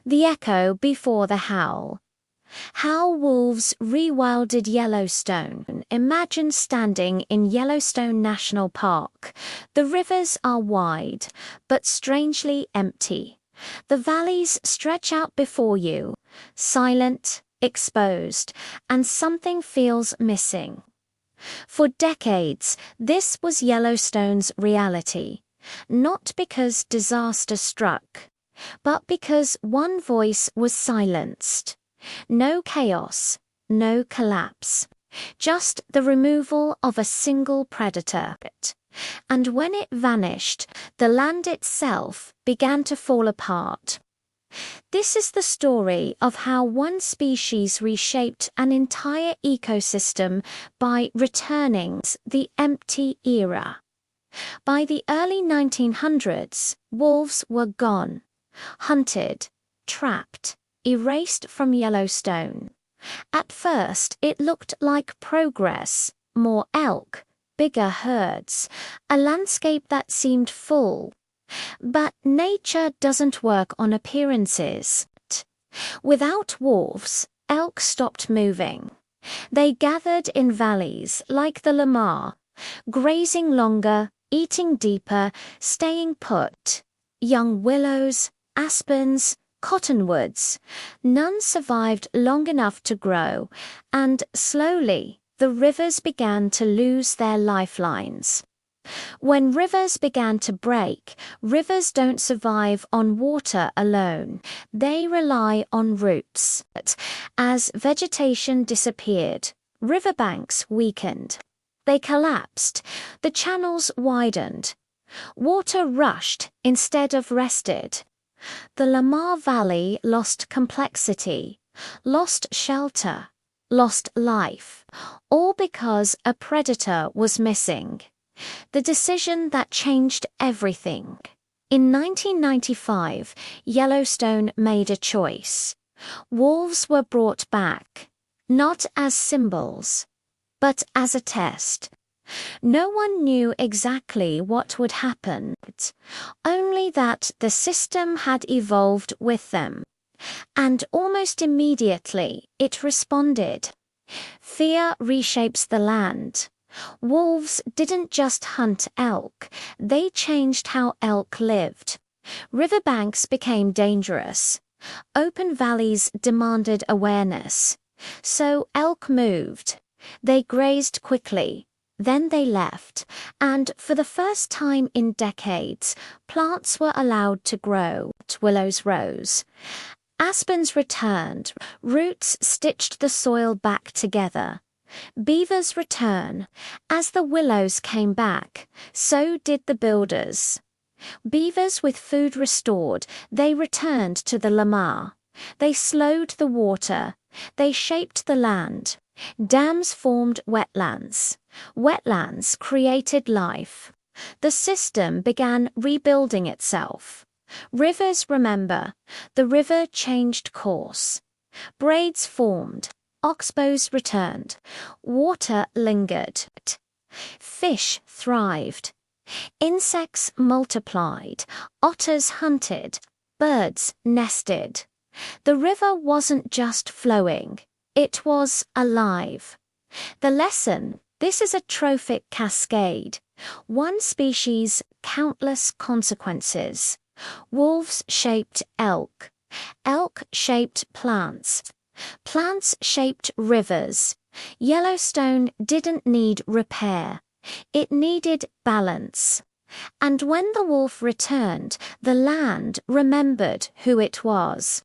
The echo before the howl. How wolves rewilded Yellowstone. Imagine standing in Yellowstone National Park. The rivers are wide, but strangely empty. The valleys stretch out before you, silent, exposed, and something feels missing. For decades, this was Yellowstone's reality, not because disaster struck, but because one voice was silenced. No chaos, no collapse, just the removal of a single predator. And when it vanished, the land itself began to fall apart. This is the story of how one species reshaped an entire ecosystem by returning the empty era. By the early 1900s, wolves were gone, hunted, trapped, erased from Yellowstone. At first, it looked like progress, more elk, bigger herds, a landscape that seemed full. But nature doesn't work on appearances. Without wolves, elk stopped moving. They gathered in valleys like the Lamar, grazing longer, eating deeper, staying put. Young willows, aspens, cottonwoods, none survived long enough to grow, and slowly the rivers began to lose their lifelines. When rivers began to break, rivers don't survive on water alone. They rely on roots. As vegetation disappeared, riverbanks weakened. They collapsed. The channels widened. Water rushed instead of rested. The Lamar Valley lost complexity, lost shelter, lost life, all because a predator was missing. The decision that changed everything. In 1995, Yellowstone made a choice. Wolves were brought back, not as symbols, but as a test. No one knew exactly what would happen, only that the system had evolved with them. And almost immediately, it responded. Fear reshapes the land. Wolves didn't just hunt elk, they changed how elk lived. Riverbanks became dangerous. Open valleys demanded awareness. So elk moved. They grazed quickly. Then they left, and for the first time in decades, plants were allowed to grow. Willows rose. Aspens returned. Roots stitched the soil back together. Beavers return. As the willows came back, so did the builders. Beavers with food restored, they returned to the Lamar. They slowed the water. They shaped the land. Dams formed wetlands. Wetlands created life. The system began rebuilding itself. Rivers remember. The river changed course. Braids formed. Oxbows returned. Water lingered. Fish thrived. Insects multiplied. Otters hunted. Birds nested. The river wasn't just flowing. It was alive. The lesson: this is a trophic cascade. One species, countless consequences. Wolves shaped elk. Elk shaped plants. Plants shaped rivers. Yellowstone didn't need repair. It needed balance. And when the wolf returned, the land remembered who it was.